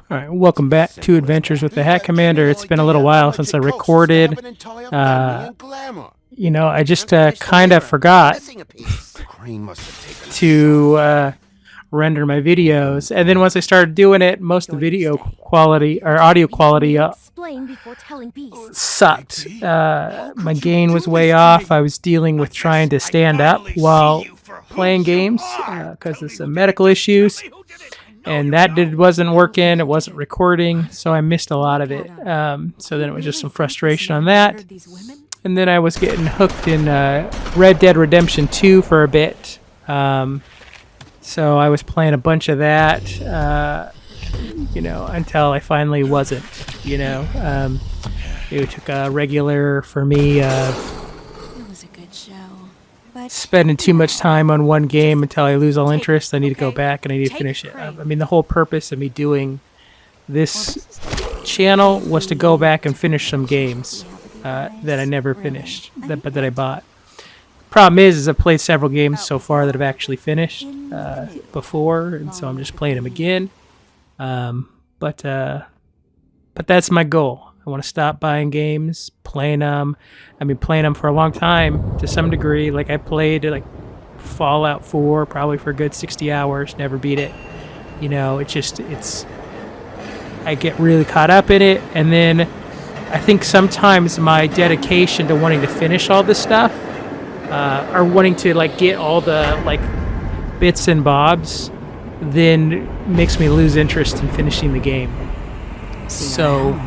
All right, welcome back to Adventures with the Hat Commander. It's been a little while since I recorded. I just kind of forgot to render my videos, and then once I started doing it, most of the video quality or audio quality sucked. My gain was way off. I was dealing with trying to stand up while playing games because of some medical issues. And that wasn't working. It wasn't recording, so I missed a lot of it. So then it was just some frustration on that. And then I was getting hooked in Red Dead Redemption 2 for a bit. So I was playing a bunch of that, until I finally wasn't. It took a regular for me. Spending too much time on one game until I lose all interest. I need to go back and I need to finish it. The whole purpose of me doing this channel was to go back and finish some games that I never finished, but that I bought. Problem is I've played several games so far that I've actually finished before, and so I'm just playing them again. But that's my goal. I want to stop buying games, playing them. I've been playing them for a long time to some degree. Like I played Fallout 4 probably for a good 60 hours, never beat it. I get really caught up in it, and then I think sometimes my dedication to wanting to finish all this stuff or wanting to get all the bits and bobs then makes me lose interest in finishing the game. So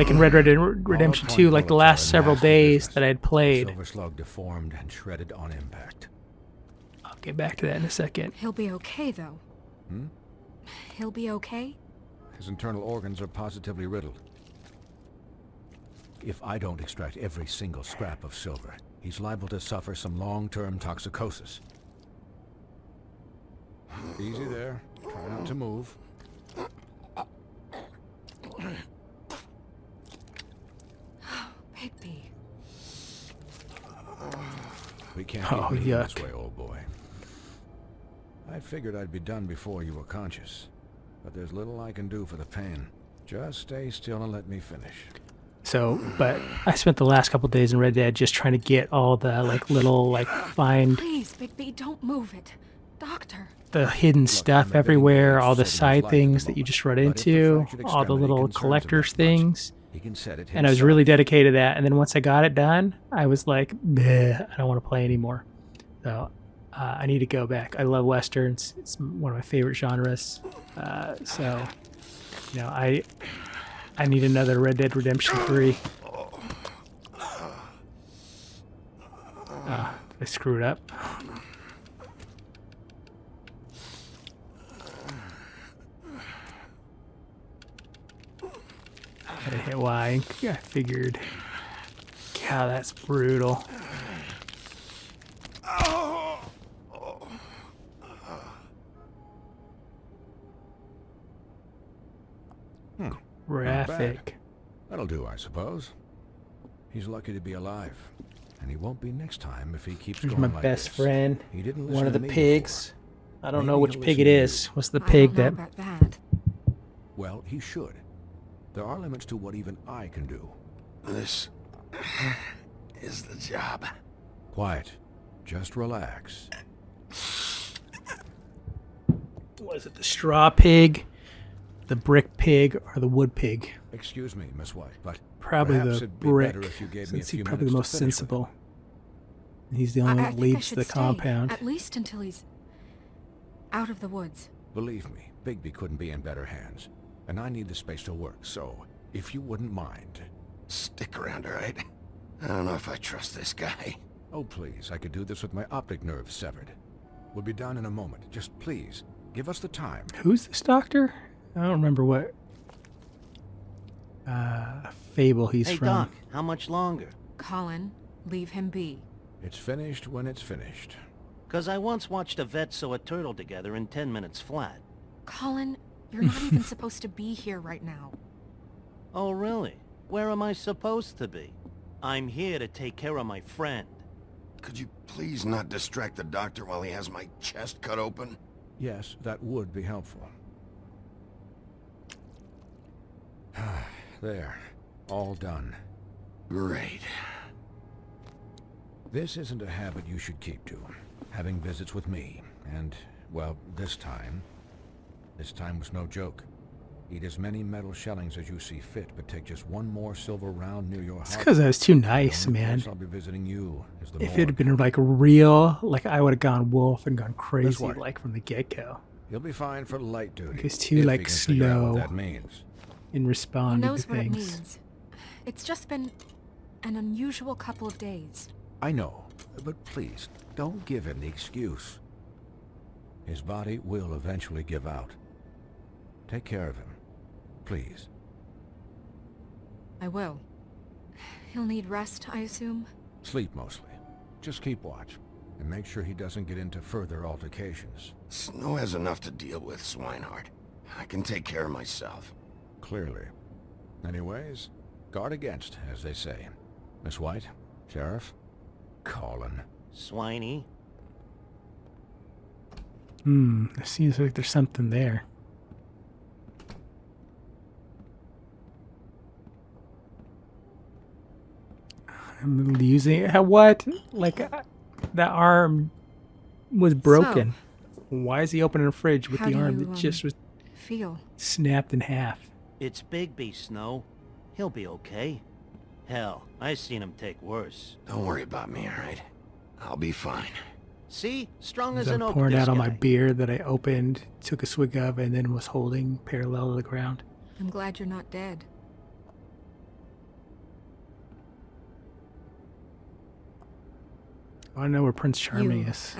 in Red Dead Redemption 2, the last several days that I had played. Silver Slug deformed and shredded on impact. I'll get back to that in a second. He'll be okay, though. He'll be okay? His internal organs are positively riddled. If I don't extract every single scrap of silver, he's liable to suffer some long-term toxicosis. Easy there. Try not to move. Bigby. We can't keep moving yuck. this way, old boy. I figured I'd be done before you were conscious, but there's little I can do for the pain. Just stay still and let me finish. But I spent the last couple days in Red Dead just trying to get all the little find Please, Bigby, don't move it. Doctor. the hidden stuff everywhere, all the side things that you just run into, all the little collector's things. And I was really dedicated to that. And then once I got it done, I was like, I don't want to play anymore. So I need to go back. I love Westerns. It's one of my favorite genres. I need another Red Dead Redemption 3. I screwed up. I hit Y. I figured. God, that's brutal. Graphic. That'll do, I suppose. He's lucky to be alive, and he won't be next time if he keeps Here's going my like best this. friend. He didn't listen One of to the me pigs. before. I don't Maybe know which he'll pig listen it to you. is. What's the I pig don't know that? about that. Well, he should. There are limits to what even I can do. This is the job. Quiet. Just relax. Was it the straw pig, the brick pig, or the wood pig? Excuse me, Miss White, but Probably perhaps the it'd be brick, better if you gave me a since few he's probably the minutes most to finish with sensible. He's the only one I that think I leaves should the stay, compound. at least until he's out of the woods. Believe me, Bigby couldn't be in better hands. And I need the space to work, so if you wouldn't mind. Stick around, all right? I don't know if I trust this guy. Oh, please, I could do this with my optic nerve severed. We'll be done in a moment. Just please, give us the time. Who's this doctor? I don't remember what fable he's Hey, from. Doc, how much longer? Colin, leave him be. It's finished when it's finished. 'Cause I once watched a vet sew a turtle together in 10 minutes flat. Colin, you're not even supposed to be here right now. Oh, really? Where am I supposed to be? I'm here to take care of my friend. Could you please not distract the doctor while he has my chest cut open? Yes, that would be helpful. There. All done. Great. This isn't a habit you should keep to. Having visits with me. And, well, this time was no joke. Eat as many metal shellings as you see fit, but take just one more silver round near your It's heart. because I was too nice, The only man. place I'll be visiting you is the If it morgue. had been like real, like I would have gone wolf and gone That's crazy what? like from the get-go. You'll be fine for light duty. It's too, if like, you can figure out what slow. that means. In He responding to knows what it things. means. It's just been an unusual couple of days. I know, but please, don't give him the excuse. His body will eventually give out. Take care of him. Please. I will. He'll need rest, I assume. Sleep mostly. Just keep watch. And make sure he doesn't get into further altercations. Snow has enough to deal with, Swinehart. I can take care of myself. Clearly. Anyways, guard against, as they say. Miss White? Sheriff? Colin. Swiney. It seems like there's something there. I'm using it. What? Like, that arm was broken. Why is he opening a fridge with How the do arm you, that just was Feel. snapped in half? It's Bigby, Snow. He'll be okay. Hell, I seen him take worse. Don't worry about me, alright? I'll be fine. See? Strong As as I'm an oak, pouring this out all my guy. beer that I opened, took a swig of, and then was holding parallel to the ground. I'm glad you're not dead. I want to know where Prince Charming you, is.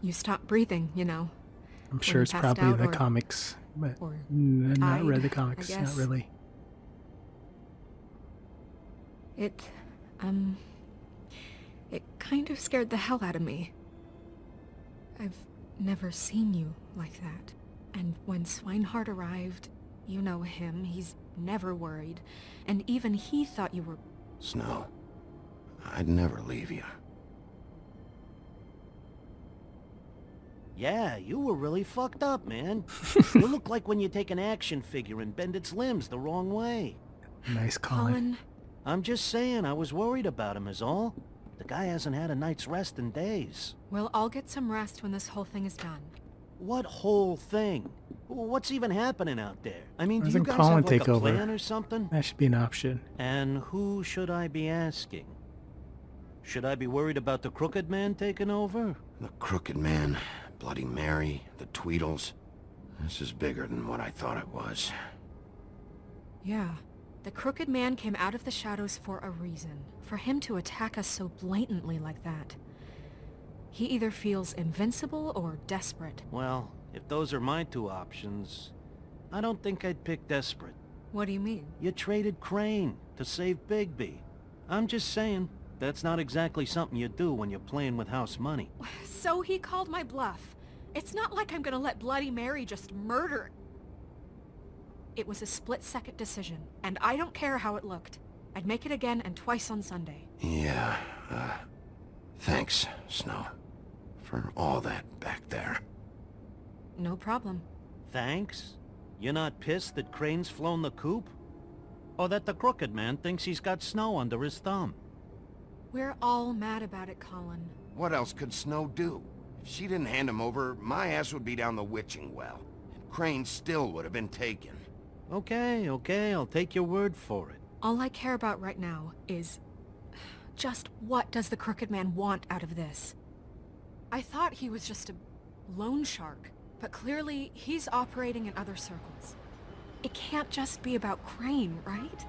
You stopped breathing, you know. I'm when sure you it's passed probably out the or- comics, but or I've not died, read the I comics. Not guess. really. It kind of scared the hell out of me. I've never seen you like that. And when Swinehart arrived, you know him, he's never worried. And even he thought you were... Snow, I'd never leave you. Yeah, you were really fucked up, man. You look like when you take an action figure and bend its limbs the wrong way. Nice Colin. Colin, I'm just saying, I was worried about him is all. The guy hasn't had a night's rest in days. we'll all get some rest when this whole thing is done. What whole thing? What's even happening out there? I mean, do you Doesn't guys Colin have like take a over? plan or something? That should be an option. And who should I be asking? Should I be worried about the Crooked Man taking over? The Crooked Man, Bloody Mary, the Tweedles. This is bigger than what I thought it was. Yeah. The Crooked Man came out of the shadows for a reason. For him to attack us so blatantly like that. He either feels invincible or desperate. Well, if those are my two options, I don't think I'd pick desperate. What do you mean? You traded Crane to save Bigby. I'm just saying, that's not exactly something you do when you're playing with house money. So he called my bluff. It's not like I'm gonna let Bloody Mary just murder... It was a split-second decision, and I don't care how it looked. I'd make it again and twice on Sunday. Yeah, thanks, Snow. For all that back there. No problem. Thanks? You're not pissed that Crane's flown the coop? Or that the Crooked Man thinks he's got Snow under his thumb? We're all mad about it, Colin. What else could Snow do? If she didn't hand him over, my ass would be down the witching well. And Crane still would have been taken. Okay, I'll take your word for it. All I care about right now is... just what does the Crooked Man want out of this? I thought he was just a loan shark, but clearly he's operating in other circles. It can't just be about Crane, right?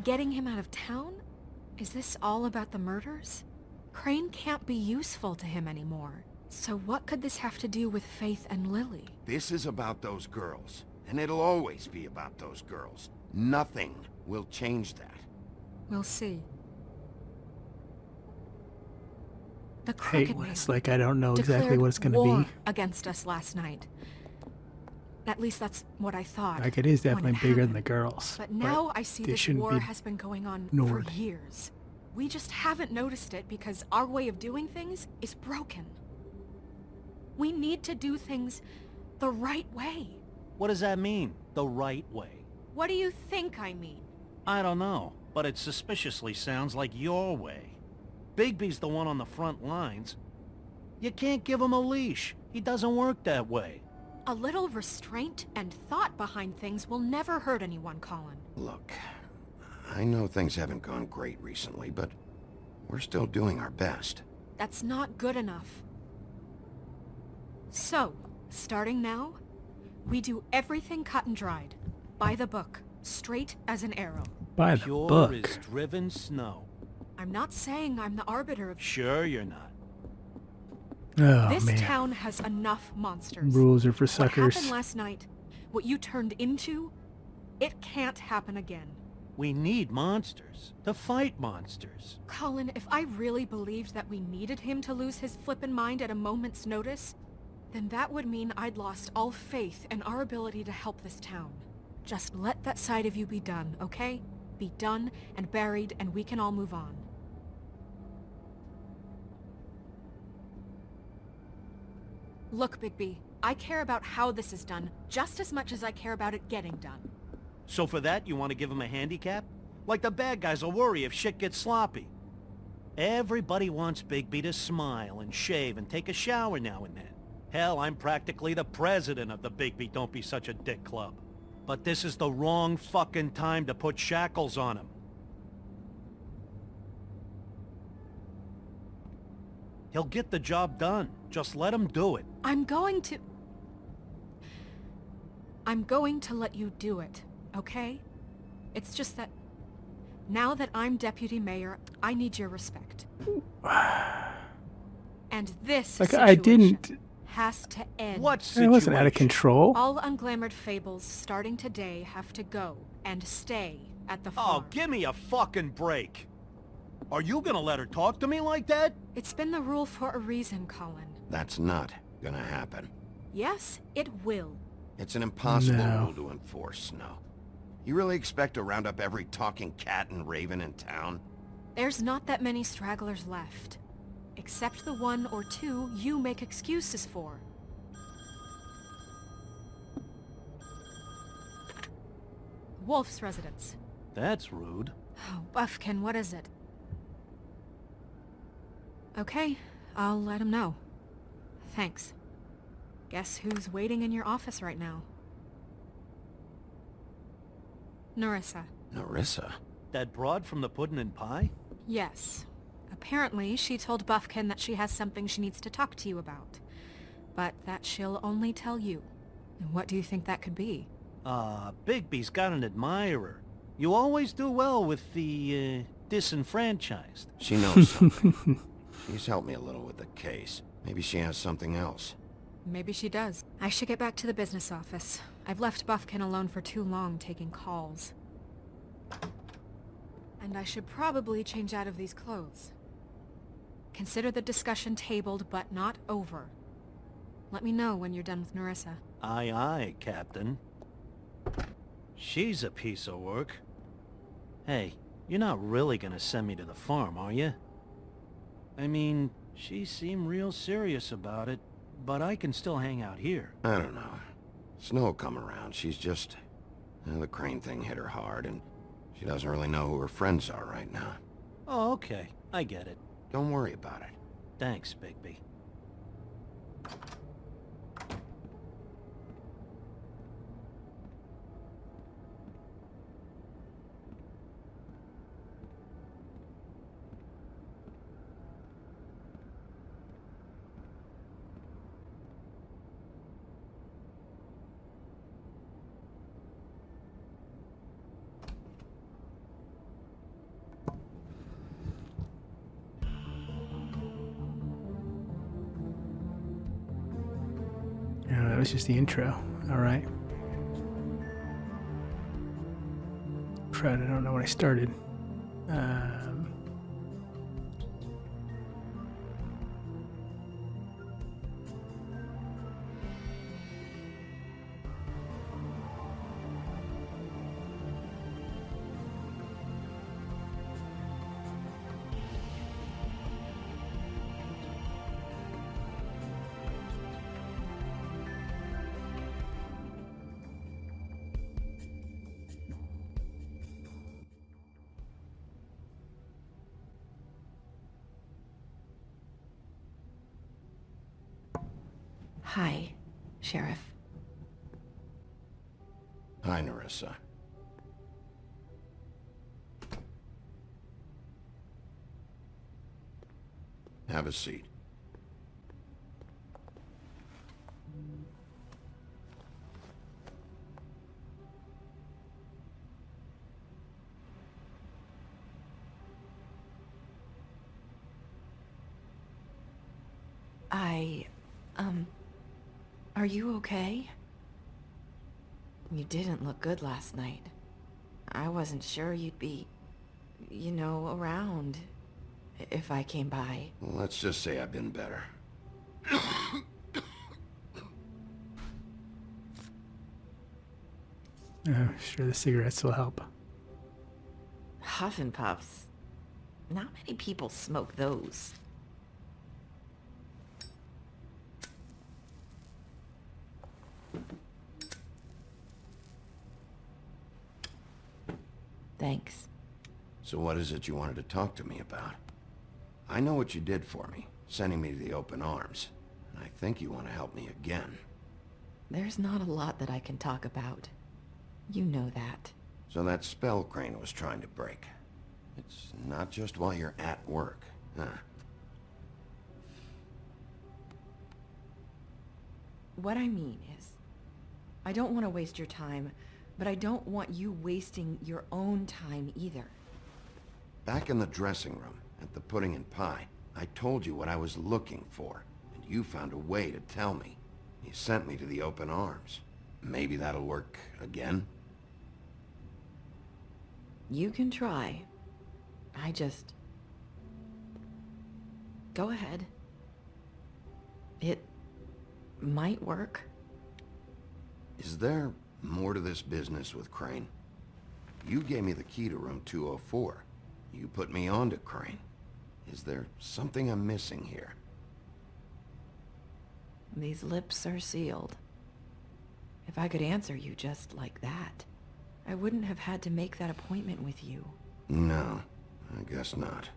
Getting him out of town? Is this all about the murders? Crane can't be useful to him anymore. So what could this have to do with Faith and Lily? This is about those girls. And it'll always be about those girls. Nothing will change that. We'll see. The Hey, Crooked when Man it's like I don't know exactly declared what it's going to war be. against us last night. At least that's what I thought. Like, it is when definitely bigger than the happened. girls. But now I see they this shouldn't war be has been going on ignored. for years. We just haven't noticed it because our way of doing things is broken. We need to do things the right way. What does that mean, the right way? What do you think I mean? I don't know, but it suspiciously sounds like your way. Bigby's the one on the front lines. You can't give him a leash. He doesn't work that way. A little restraint and thought behind things will never hurt anyone, Colin. Look, I know things haven't gone great recently, but we're still doing our best. That's not good enough. So, starting now, we do everything cut and dried. By the book. Straight as an arrow. By the Pure book. as driven snow. I'm not saying I'm the arbiter of... Sure you're not. Oh, This man. town has enough monsters. Rules are for What suckers. happened last night, what you turned into, it can't happen again. We need monsters. To fight monsters. Colin, if I really believed that we needed him to lose his flippin' mind at a moment's notice, then that would mean I'd lost all faith in our ability to help this town. Just let that side of you be done, okay? Be done and buried, and we can all move on. Look, Bigby, I care about how this is done just as much as I care about it getting done. So for that, you want to give him a handicap? Like the bad guys will worry if shit gets sloppy. Everybody wants Bigby to smile and shave and take a shower now and then. Hell, I'm practically the president of the Bigby Don't Be Such a Dick Club. But this is the wrong fucking time to put shackles on him. He'll get the job done. Just let him do it. I'm going to let you do it, okay? It's just that now that I'm deputy mayor, I need your respect. And this Like, situation I didn't... has to end. What I situation? wasn't out of control. All unglamored fables starting today have to go and stay at the Oh, farm. give me a fucking break. Are you gonna let her talk to me like that? It's been the rule for a reason, Colin. That's not gonna happen. Yes, it will. It's an impossible No. rule to enforce, Snow. You really expect to round up every talking cat and raven in town? There's not that many stragglers left. Except the one or two you make excuses for. Wolf's residence. That's rude. Oh, Buffkin, what is it? Okay, I'll let him know. Thanks. Guess who's waiting in your office right now? Narissa. Narissa? That broad from the Puddin' and Pie? Yes. Apparently, she told Buffkin that she has something she needs to talk to you about. But that she'll only tell you. And what do you think that could be? Bigby's got an admirer. You always do well with the, disenfranchised. She knows something. She's helped me a little with the case. Maybe she has something else. Maybe she does. I should get back to the business office. I've left Buffkin alone for too long taking calls. And I should probably change out of these clothes. Consider the discussion tabled, but not over. Let me know when you're done with Narissa. Aye, aye, Captain. She's a piece of work. Hey, you're not really gonna send me to the farm, are you? I mean, she seemed real serious about it, but I can still hang out here. I don't know. Snow will come around. She's just... the Crane thing hit her hard, and she doesn't really know who her friends are right now. Oh, okay. I get it. Don't worry about it. Thanks, Bigby. Oh, that was just the intro. All right. Crud, I don't know when I started. Hi, Sheriff. Hi, Nerissa. Have a seat. Are you okay? You didn't look good last night. I wasn't sure you'd be, around if I came by. Well, let's just say I've been better. Sure, the cigarettes will help. Huff and Puffs. Not many people smoke those. Thanks. So what is it you wanted to talk to me about? I know what you did for me, sending me to the open arms. And I think you want to help me again. There's not a lot that I can talk about. You know that. So that spell Crane was trying to break. It's not just while you're at work, huh? What I mean is, I don't want to waste your time, but I don't want you wasting your own time either. Back in the dressing room, at the Pudding and Pie, I told you what I was looking for, and you found a way to tell me. You sent me to the open arms. Maybe that'll work again? You can try. Go ahead. It might work. Is there more to this business with Crane? You gave me the key to room 204. You put me on to Crane. Is there something I'm missing here? These lips are sealed. If I could answer you just like that, I wouldn't have had to make that appointment with you. No, I guess not.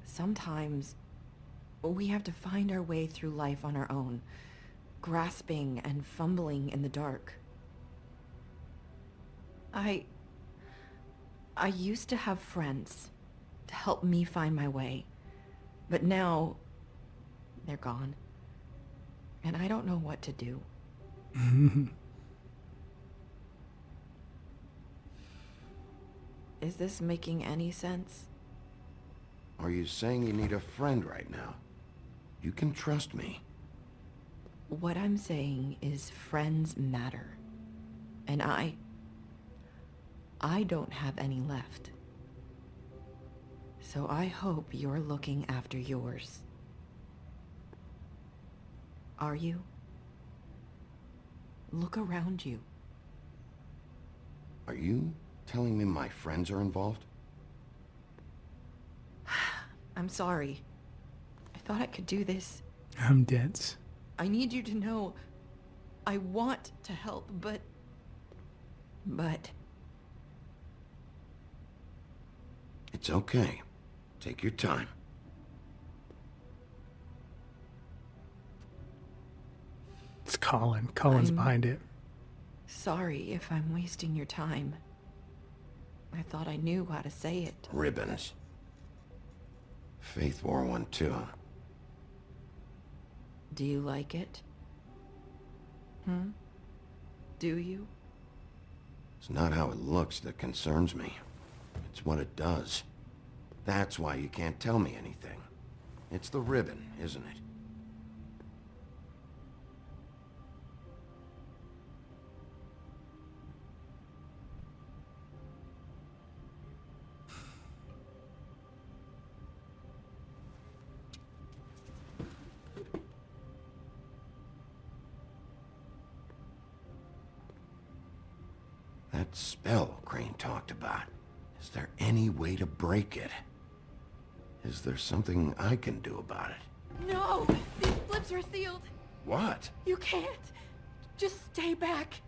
Sometimes we have to find our way through life on our own, grasping and fumbling in the dark. I used to have friends to help me find my way, but now they're gone, and I don't know what to do. Is this making any sense? Are you saying you need a friend right now? You can trust me. What I'm saying is friends matter. And I don't have any left. So I hope you're looking after yours. Are you? Look around you. Are you telling me my friends are involved? I'm sorry. I thought I could do this. I'm dense. I need you to know I want to help, but... It's okay. Take your time. It's Colin. Colin's behind it. Sorry if I'm wasting your time. I thought I knew how to say it. Ribbons. Faith wore one too. Do you like it? Do you? It's not how it looks that concerns me. It's what it does. That's why you can't tell me anything. It's the ribbon, isn't it? That spell Crane talked about. Is there any way to break it? Is there something I can do about it? No! These flips are sealed! What? You can't! Just stay back!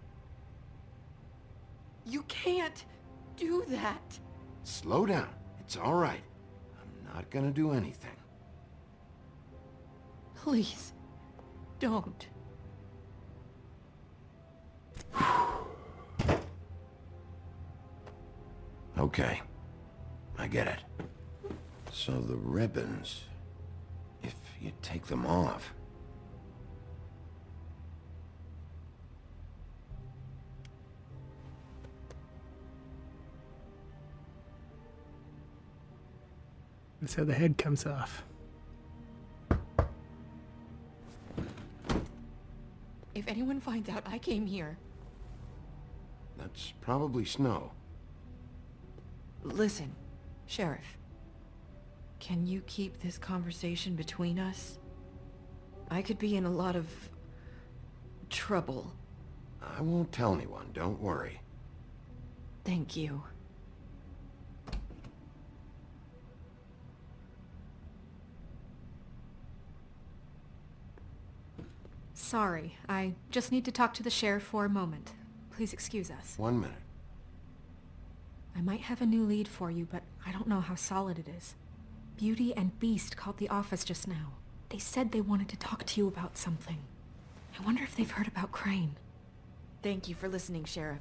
You can't do that! Slow down. It's all right. I'm not gonna do anything. Please, don't. Okay. I get it. So the ribbons... if you take them off... That's how the head comes off. If anyone finds out I came here... That's probably Snow. Listen, Sheriff. Can you keep this conversation between us? I could be in a lot of... trouble. I won't tell anyone, don't worry. Thank you. Sorry, I just need to talk to the sheriff for a moment. Please excuse us. 1 minute. I might have a new lead for you, but I don't know how solid it is. Beauty and Beast called the office just now. They said they wanted to talk to you about something. I wonder if they've heard about Crane. Thank you for listening, Sheriff.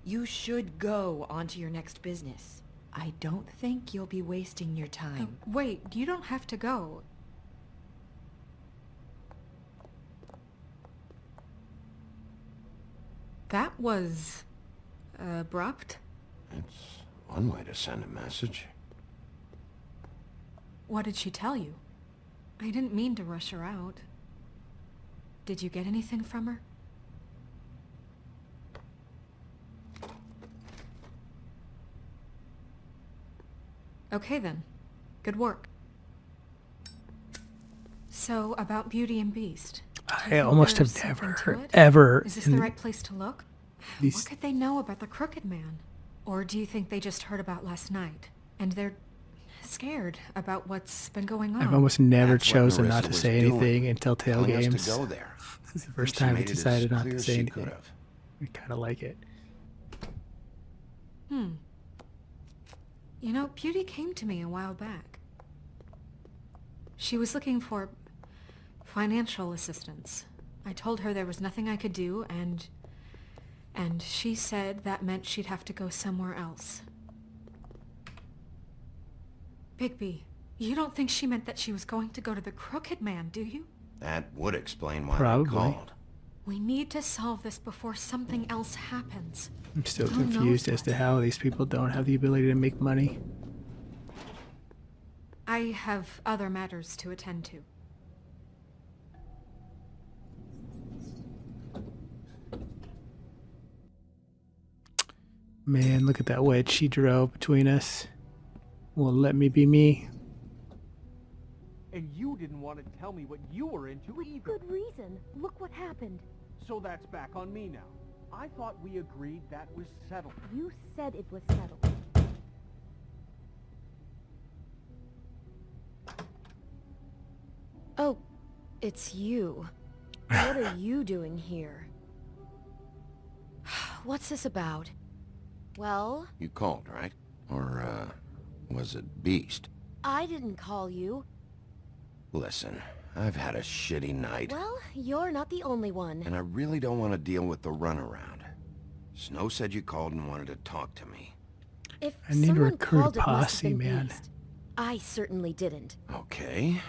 You should go on to your next business. I don't think you'll be wasting your time. Wait, you don't have to go. That was... abrupt. It's one way to send a message. What did she tell you? I didn't mean to rush her out. Did you get anything from her? Okay then. Good work. So, about Beauty and Beast. Do you I think almost there's have something never, to it? ever... Is this in the right place to look? these- What could they know about the Crooked Man? Or do you think they just heard about last night, and they're scared about what's been going on? I've almost never That's what chosen Marissa not to was say doing, anything in Telltale telling us games. to go there. This is the first She time I made it as decided not clear to as say she anything. could've. I kind of like it. You know, Beauty came to me a while back. She was looking for financial assistance. I told her there was nothing I could do, and she said that meant she'd have to go somewhere else. Bigby, you don't think she meant that she was going to go to the Crooked Man, do you? That would explain why Probably. they called. We need to solve this before something else happens. I'm still Who knows confused as what? to how these people don't have the ability to make money. I have other matters to attend to. Man, look at that wedge she drove between us. Won't let me be me. And you didn't want to tell me what you were into either. Good reason. Look what happened. So that's back on me now. I thought we agreed that was settled. You said it was settled. Oh, it's you. What are you doing here? What's this about? Well, You called, right? Or, was it Beast? I didn't call you. Listen, I've had a shitty night. Well, you're not the only one. And I really don't want to deal with the runaround. Snow said you called and wanted to talk to me. If I need to someone recruit a called, it must have posse, been man. Beast. I certainly didn't. Okay,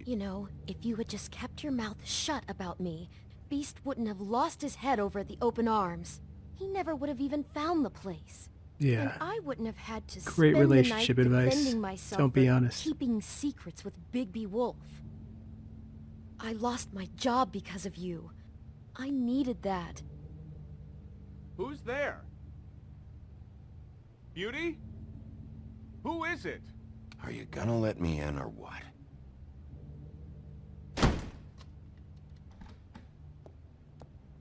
You know, if you had just kept your mouth shut about me, Beast wouldn't have lost his head over at the Open Arms. He never would have even found the place. And Yeah. I wouldn't have had to Great spend relationship the night advice. defending myself Don't be or honest. keeping secrets with Bigby Wolf. I lost my job because of you. I needed that. Who's there? Beauty? Who is it? are you gonna let me in or what?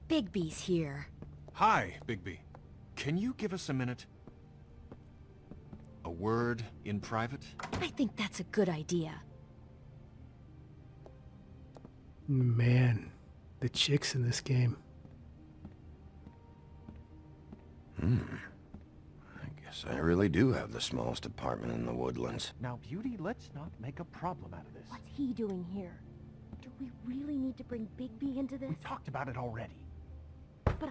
Bigby's here. Hi, Bigby. Can you give us a minute? A word in private? I think that's a good idea. Man, the chicks in this game. I guess I really do have the smallest apartment in the Woodlands. Now, Beauty, let's not make a problem out of this. What's he doing here? To we really need to bring Bigby into this? We talked about it already. But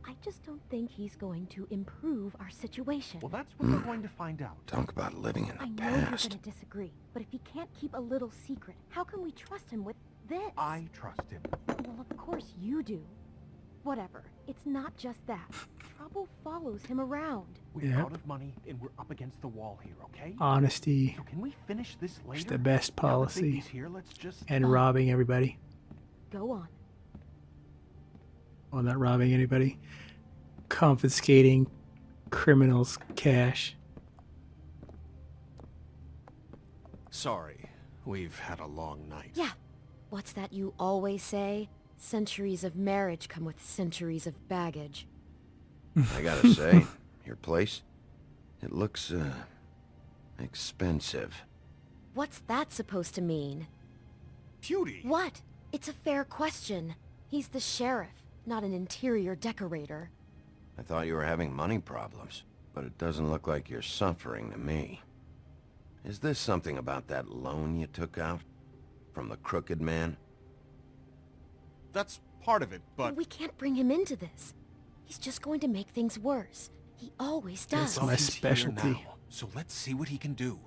I just don't think he's going to improve our situation. Well, that's what we're going to find out. Talk about living in I the know you're past. gonna disagree, but if he can't keep a little secret, how can we trust him with this? I trust him. Well, of course you do. Whatever. It's not just that. Trouble follows him around. We're Yeah. out of money, and we're up against the wall here, okay? Honesty So can we finish this later? is the best Now that policy. Bigby's here, let's just... And robbing everybody. Go on. Well, not robbing anybody. Confiscating criminals' cash. Sorry, we've had a long night. Yeah. What's that you always say? Centuries of marriage come with centuries of baggage. I gotta say, your place, it looks, expensive. What's that supposed to mean? Beauty! What? It's a fair question. He's the sheriff, not an interior decorator. I thought you were having money problems, but it doesn't look like you're suffering to me. Is this something about that loan you took out? From the Crooked Man? That's part of it, but... We can't bring him into this. He's just going to make things worse. He always does. That's my He's here specialty. now, so let's see what he can do.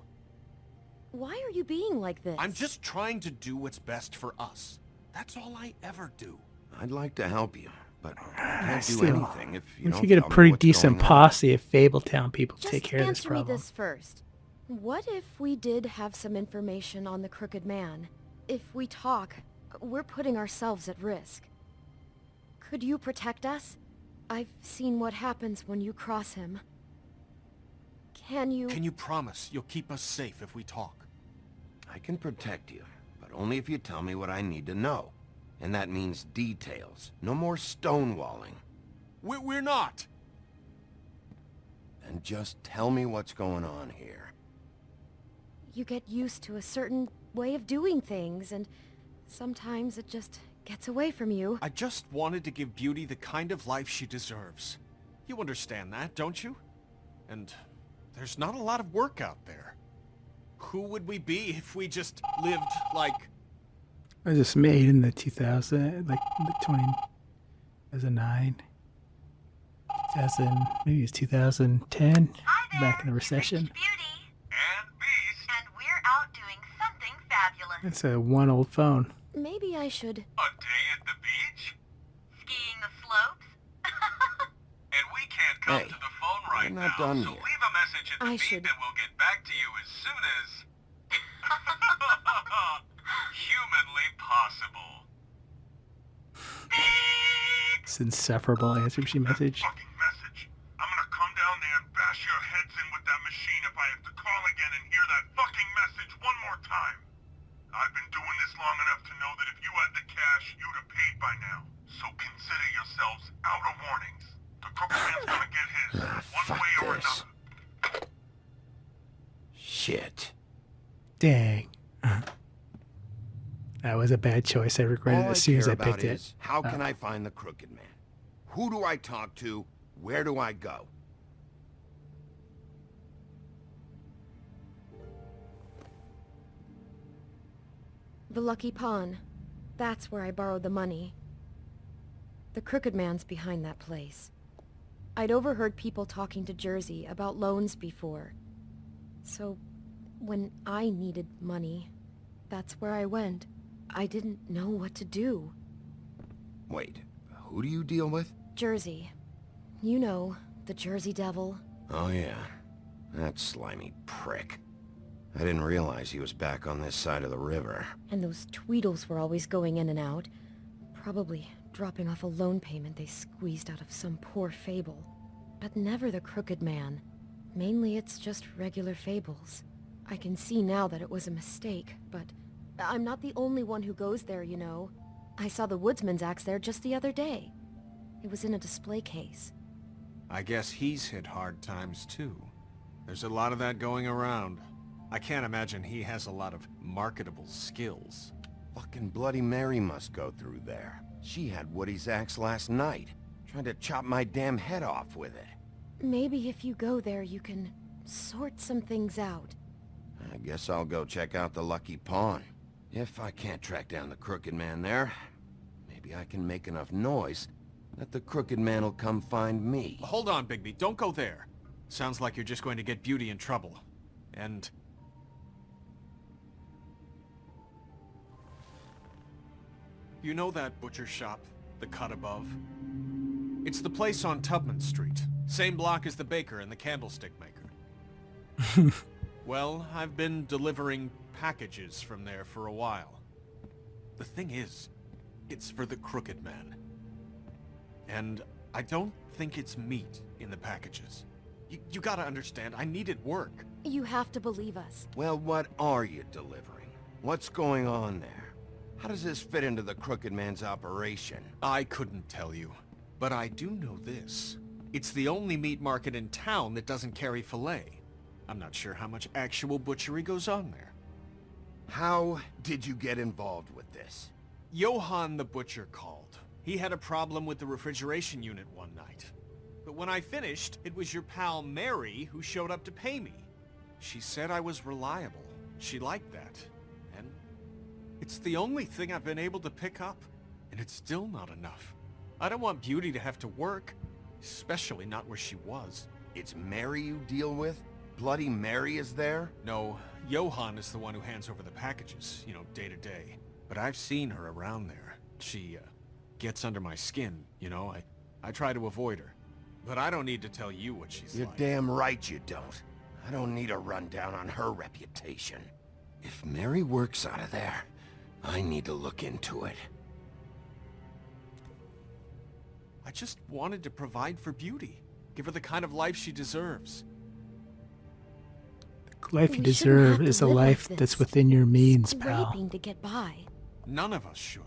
Why are you being like this? I'm just trying to do what's best for us. That's all I ever do. I'd like to help you, but I can't do Still, anything if you if don't you get a tell me pretty what's decent going on. posse of Fabletown people to Just take care of this answer me problem. this first. What if we did have some information on the Crooked Man? If we talk, we're putting ourselves at risk. Could you protect us? I've seen what happens when you cross him. Can you... Can you promise you'll keep us safe if we talk? I can protect you, but only if you tell me what I need to know. And that means details. No more stonewalling. We're not! And just tell me what's going on here. You get used to a certain way of doing things, and sometimes it just gets away from you. I just wanted to give Beauty the kind of life she deserves. You understand that, don't you? And there's not a lot of work out there. Who would we be if we just lived like... It was just made in the 2000, like 2009, 2000, maybe it was 2010, back in the recession. Beauty. And Beast. And we're out doing something fabulous. It's a one old phone. Maybe I should... A day at the beach? Skiing the slopes? And we can't come Hey, to the phone right we're not now, done so here. leave a message at the I beep should- and we'll get back to you as soon as... humanly possible. It's insufferable answer machine message. Fucking message. I'm gonna come down there and bash your heads in with that machine if I have to call again and hear that fucking message one more time. I've been doing this long enough to know that if you had the cash, you'd have paid by now. So consider yourselves out of warnings. The Crooked Man's gonna get his, one fuck way or this. another. Shit. Dang. That was a bad choice. I regretted All it as soon as care I about picked it. is, how can I find the Crooked Man? Who do I talk to? Where do I go? The Lucky Pawn. That's where I borrowed the money. The Crooked Man's behind that place. I'd overheard people talking to Jersey about loans before. So, when I needed money, that's where I went. I didn't know what to do. Wait, who do you deal with? Jersey. You know, the Jersey Devil. Oh yeah, that slimy prick. I didn't realize he was back on this side of the river. And those Tweedles were always going in and out. Probably dropping off a loan payment they squeezed out of some poor fable. But never the Crooked Man. Mainly it's just regular fables. I can see now that it was a mistake, but I'm not the only one who goes there, you know. I saw the Woodsman's axe there just the other day. It was in a display case. I guess he's hit hard times too. There's a lot of that going around. I can't imagine he has a lot of marketable skills. Fucking Bloody Mary must go through there. She had Woody's axe last night. Tried to chop my damn head off with it. Maybe if you go there you can sort some things out. I guess I'll go check out the Lucky Pawn. If I can't track down the Crooked Man there, maybe I can make enough noise that the Crooked Man will come find me. Hold on, Bigby. Don't go there. Sounds like you're just going to get Beauty in trouble. And... you know that butcher shop? The cut above? It's the place on Tubman Street. Same block as the baker and the candlestick maker. Well, I've been delivering packages from there for a while. The thing is, it's for the Crooked Man. And I don't think it's meat in the packages. You gotta understand, I needed work. You have to believe us. Well, what are you delivering? What's going on there? How does this fit into the Crooked Man's operation? I couldn't tell you, but I do know this. It's the only meat market in town that doesn't carry filet. I'm not sure how much actual butchery goes on there. How did you get involved with this? Johann the butcher called. He had a problem with the refrigeration unit one night. But when I finished, it was your pal Mary who showed up to pay me. She said I was reliable. She liked that. And it's the only thing I've been able to pick up. And it's still not enough. I don't want Beauty to have to work, especially not where she was. It's Mary you deal with? Bloody Mary is there? No, Johann is the one who hands over the packages, you know, day to day. But I've seen her around there. She, gets under my skin, you know. I try to avoid her. But I don't need to tell you what she's You're like. damn right you don't. I don't need a rundown on her reputation. If Mary works out of there, I need to look into it. I just wanted to provide for Beauty. Give her the kind of life she deserves. The life you We shouldn't deserve have to is a live like life this. that's within your means, pal. Scraping to get by. None of us should.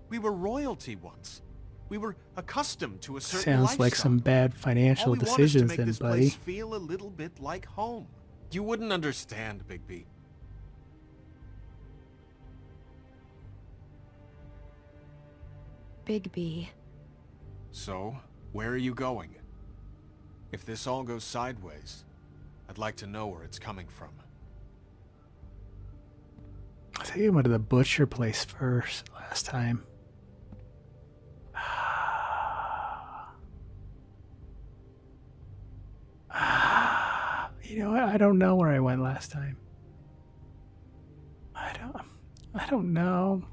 We were royalty once. We were accustomed to a certain Sounds lifestyle. like some bad financial All we want is to decisions make then, this buddy. place feel a little bit like home. You wouldn't understand, Bigby. Bigby. So, where are you going? If this all goes sideways, I'd like to know where it's coming from. I think I went to the butcher place first last time. You know what? I don't know where I went last time. I don't know.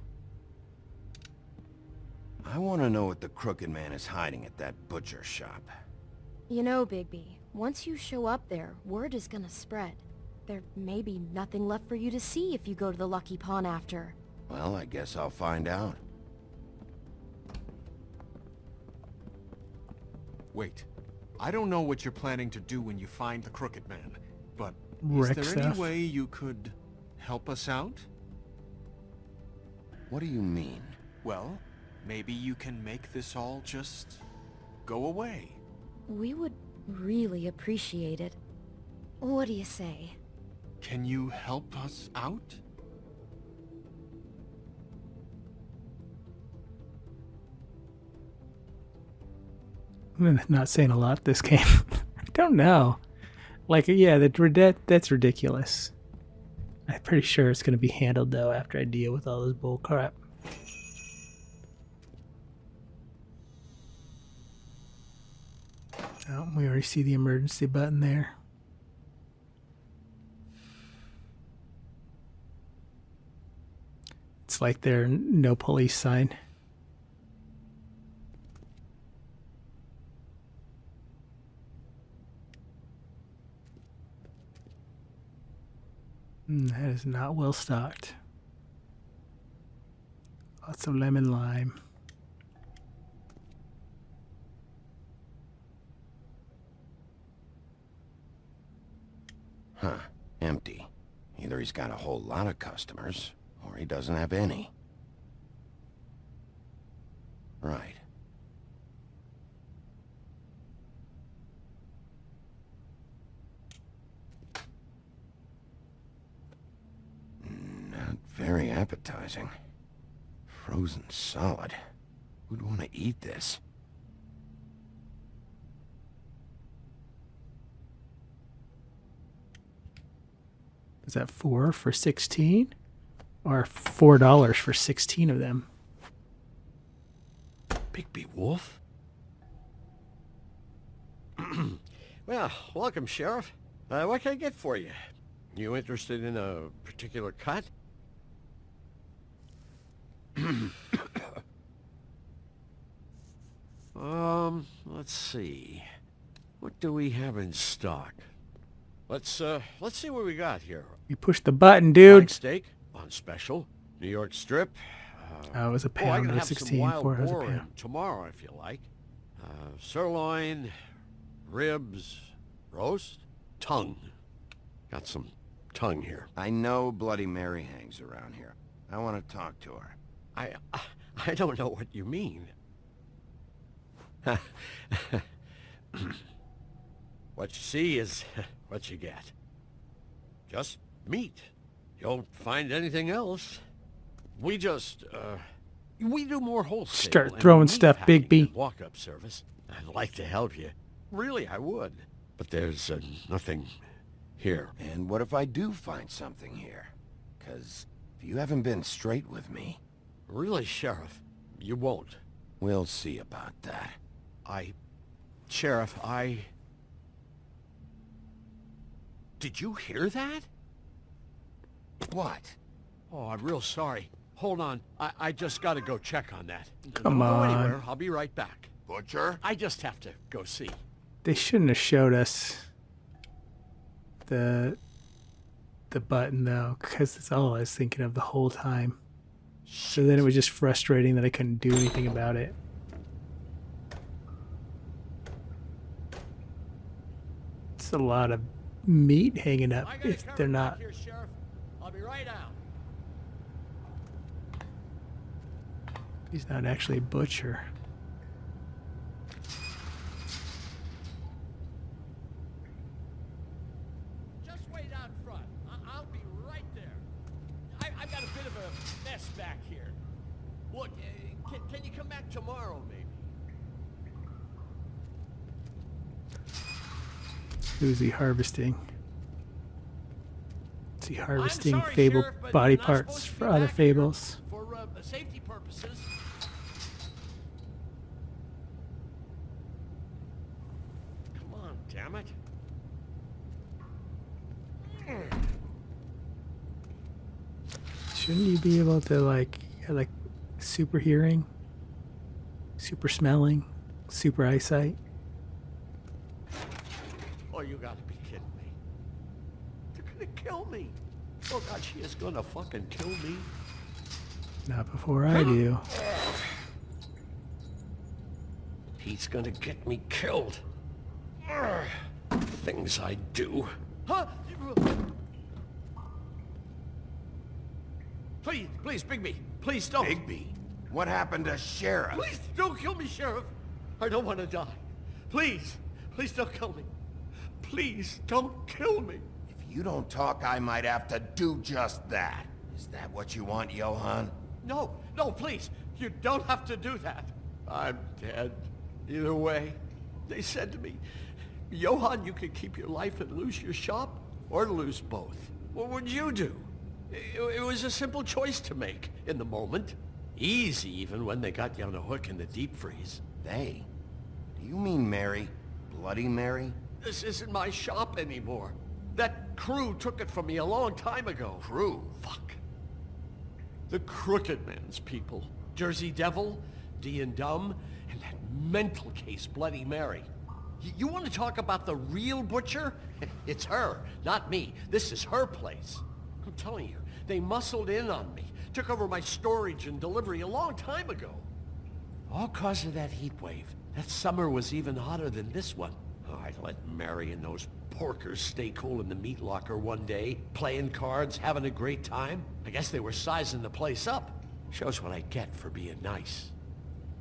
I want to know what the Crooked Man is hiding at that butcher shop. You know, Bigby, once you show up there, word is gonna spread. There may be nothing left for you to see if you go to the Lucky Pawn after. Well, I guess I'll find out. Wait. I don't know what you're planning to do when you find the Crooked Man, but Wreck is there stuff. any way you could help us out? What do you mean? Well, maybe you can make this all just go away. We would really appreciate it. What do you say? Can you help us out? I'm not saying a lot this game. I don't know. Like, yeah, that's ridiculous. I'm pretty sure it's going to be handled, though, after I deal with all this bull crap. Oh, we already see the emergency button there. It's like their no police sign. That is not well stocked. Lots of lemon lime. Huh. Empty. Either he's got a whole lot of customers, or he doesn't have any. Right. Not very appetizing. Frozen solid. Who'd want to eat this? Is that 4 for 16? Or $4 for 16 of them. Bigby Wolf? Well, welcome, Sheriff. What can I get for you? You interested in a particular cut? Let's see. What do we have in stock? Let's see what we got here. You push the button, dude. Flank steak on special. New York strip. Oh, it was a I pound. can It was have some 16 wild for it was a boar pound. in tomorrow if you like. Sirloin, ribs, roast, tongue. Got some tongue here. I know Bloody Mary hangs around here. I want to talk to her. I don't know what you mean. What you see is what you get. Just meat. You don't find anything else. We just, we do more wholesale. Start and throwing meat stuff, packing Bigby. than walk-up service. I'd like to help you. Really, I would. But there's nothing here. And what if I do find something here? 'Cause if you haven't been straight with me... Really, Sheriff, you won't. We'll see about that. Sheriff, Did you hear that? What? Oh, I'm real sorry. Hold on. I just gotta go check on that. Come Don't go on. anywhere. I'll be right back. Butcher? I just have to go see. They shouldn't have showed us the button though, because it's all I was thinking of the whole time. So then it was just frustrating that I couldn't do anything about it. It's a lot of meat hanging up I got if it covered they're back not. here, Sheriff. I'll be right out. He's not actually a butcher. Just wait out front. I'll be right there. I've got a bit of a mess back here. Look, can you come back tomorrow, maybe? Who's he harvesting? Is he harvesting I'm sorry, fable Sheriff, but body you're not parts supposed to be for other back here fables? For safety purposes. Come on, damn it. Shouldn't you be able to like super hearing, super smelling, super eyesight? Oh, you gotta be kidding me. They're gonna kill me. Oh God, she is gonna fucking kill me. Not before I do. He's gonna get me killed. Ugh. Things I do. Huh? Please, Bigby. Please don't. Bigby? What happened to Sheriff? Please don't kill me, Sheriff. I don't want to die. Please don't kill me. Please don't kill me. If you don't talk, I might have to do just that. Is that what you want, Johann? No, please. You don't have to do that. I'm dead. Either way. They said to me, Johann, you could keep your life and lose your shop, or lose both. What would you do? It was a simple choice to make in the moment. Easy, even when they got you on a hook in the deep freeze. They? Do you mean Mary? Bloody Mary? This isn't my shop anymore. That crew took it from me a long time ago. Crew? Fuck. The Crooked Man's people. Jersey Devil, D and Dumb, and that mental case, Bloody Mary. You want to talk about the real butcher? It's her, not me. This is her place. I'm telling you, they muscled in on me. Took over my storage and delivery a long time ago. All cause of that heat wave. That summer was even hotter than this one. Oh, I'd let Mary and those porkers stay cool in the meat locker one day, playing cards, having a great time. I guess they were sizing the place up. Shows what I get for being nice.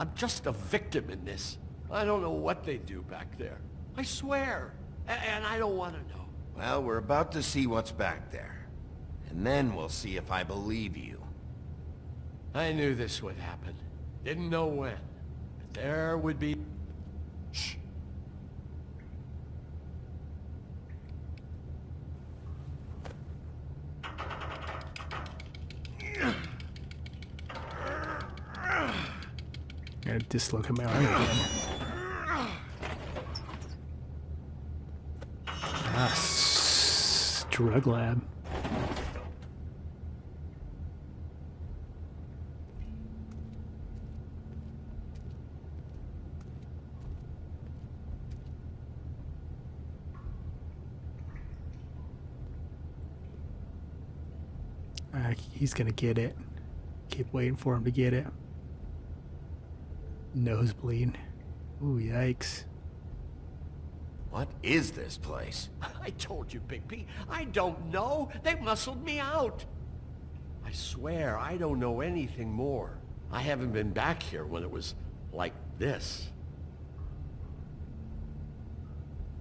I'm just a victim in this. I don't know what they do back there. I swear. And I don't want to know. Well, we're about to see what's back there. And then we'll see if I believe you. I knew this would happen. Didn't know when. But there would be... Shh. Gotta dislocate my arm again. Drug lab. He's gonna get it. Keep waiting for him to get it. Nosebleed. Ooh, yikes. What is this place? I told you, Bigby. I don't know. They muscled me out. I swear, I don't know anything more. I haven't been back here when it was like this.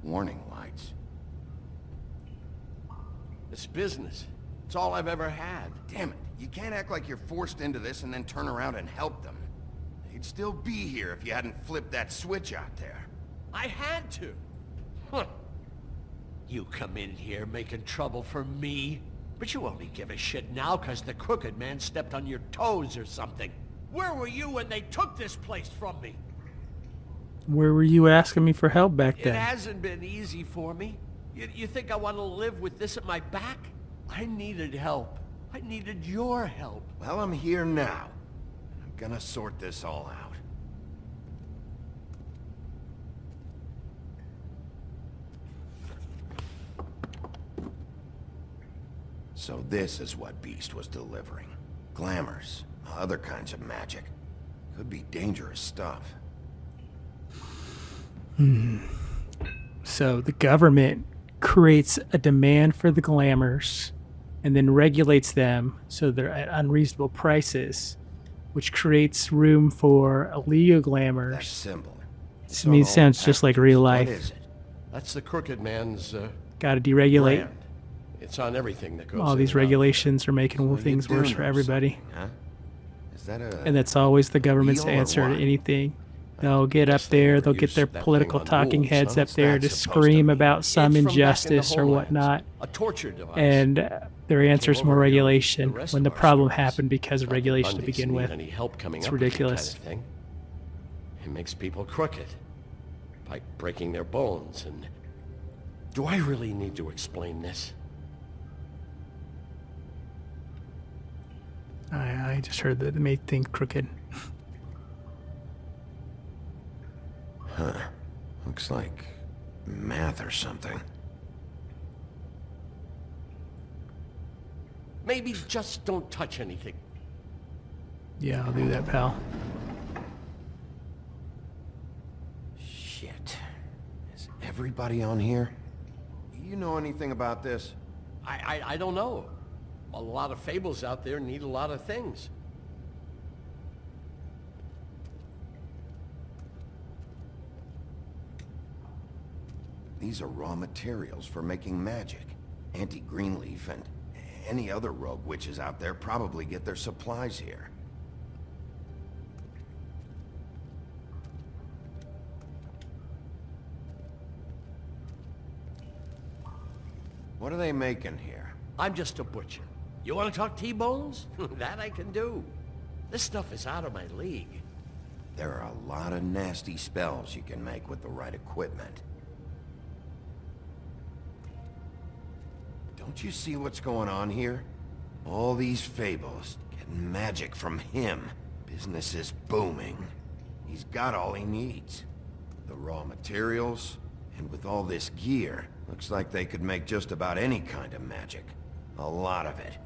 Warning lights. It's business. It's all I've ever had. Damn it. You can't act like you're forced into this and then turn around and help them. They'd still be here if you hadn't flipped that switch out there. I had to. Huh. You come in here making trouble for me, but you only give a shit now because the Crooked Man stepped on your toes or something. Where were you when they took this place from me? Where were you asking me for help back It then? hasn't been easy for me. You think I want to live with this at my back? I needed help. I needed your help. Well, I'm here now. I'm gonna sort this all out. So this is what Beast was delivering. Glamours, other kinds of magic. Could be dangerous stuff. So the government creates a demand for the glamours and then regulates them so they're at unreasonable prices, which creates room for illegal That glamours. symbol. To me, it sounds just like real What life. is it? That's the Crooked Man's Got to deregulate. brand. It's on everything that goes All in these and out. regulations are making So things you do worse know for everybody. something, huh? Is that a... And that's always the government's Real or answer to what? anything. They'll get up Guess they there, never they'll get used their that political thing on talking wolves, heads huh? up there What's to that supposed scream to mean? about some It's from back in the injustice or Homelands. whatnot. A torture device. And their answer is Came more over here with regulation the rest when of the our problem stories. happened because of Not that regulation to Bundys begin need with. Any help coming It's up with that ridiculous. kind of thing. It makes people crooked by breaking their bones. And do I really need to explain this? I just heard that it made things crooked. Huh. Looks like math or something. Maybe just don't touch anything. Yeah, I'll do that, pal. Shit. Is everybody on here? You know anything about this? I don't know. A lot of fables out there need a lot of things. These are raw materials for making magic. Auntie Greenleaf and any other rogue witches out there probably get their supplies here. What are they making here? I'm just a butcher. You want to talk T-bones? That I can do. This stuff is out of my league. There are a lot of nasty spells you can make with the right equipment. Don't you see what's going on here? All these fables, getting magic from him. Business is booming. He's got all he needs. The raw materials, and with all this gear, looks like they could make just about any kind of magic. A lot of it.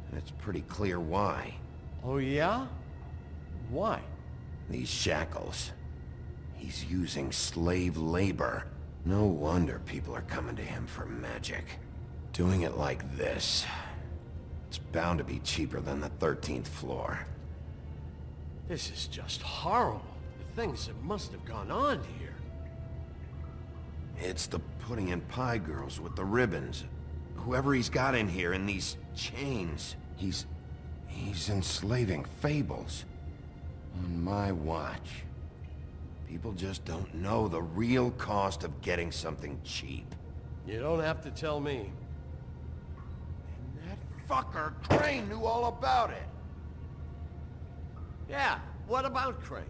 And it's pretty clear why. Oh yeah? Why? These shackles. He's using slave labor. No wonder people are coming to him for magic. Doing it like this. It's bound to be cheaper than the 13th floor. This is just horrible. The things that must have gone on here. It's the pudding and pie girls with the ribbons. Whoever he's got in here in these chains. He's enslaving fables. On my watch. People just don't know the real cost of getting something cheap. You don't have to tell me. And that fucker Crane knew all about it. Yeah, what about Crane?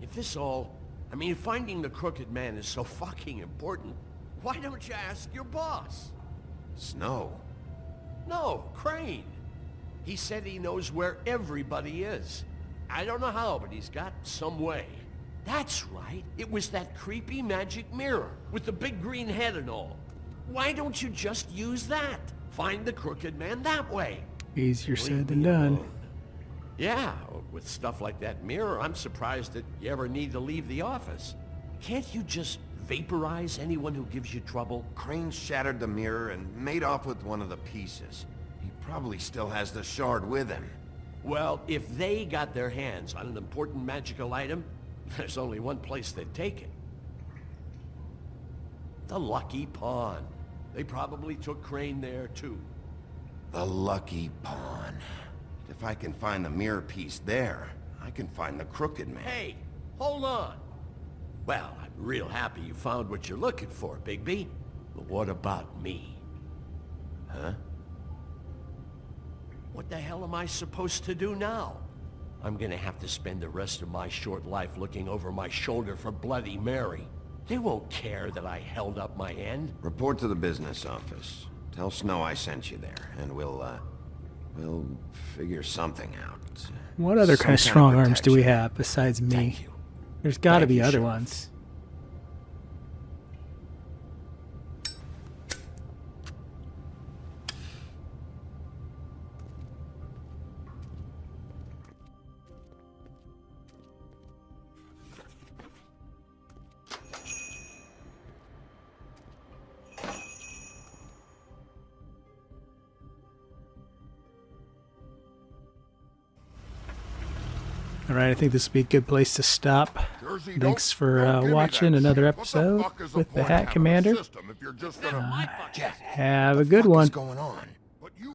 If this all... I mean, finding the Crooked Man is so fucking important, why don't you ask your boss? Snow? No, Crane. He said he knows where everybody is. I don't know how, but he's got some way. That's right. It was that creepy magic mirror with the big green head and all. Why don't you just use that? Find the Crooked Man that way. Easier said Leave than me done. alone. Yeah, with stuff like that mirror, I'm surprised that you ever need to leave the office. Can't you just vaporize anyone who gives you trouble? Crane shattered the mirror and made off with one of the pieces. He probably still has the shard with him. Well, if they got their hands on an important magical item, there's only one place they'd take it. The Lucky Pawn. They probably took Crane there, too. The Lucky Pawn. If I can find the mirror piece there, I can find the Crooked Man. Hey, hold on. Well, I'm real happy you found what you're looking for, Bigby. But what about me? Huh? What the hell am I supposed to do now? I'm gonna have to spend the rest of my short life looking over my shoulder for Bloody Mary. They won't care that I held up my end. Report to the business office. Tell Snow I sent you there, and we'll figure something out. What other Some kind of strong arms do we protection. have besides me? Thank you. There's got to Thank be you, other Sheriff. ones. All right, I think this would be a good place to stop. Jersey, Thanks don't for give me watching that another shit. What the episode fuck is the with the point Hat having a Commander. system if you're just gonna- Have a good What one. is going on?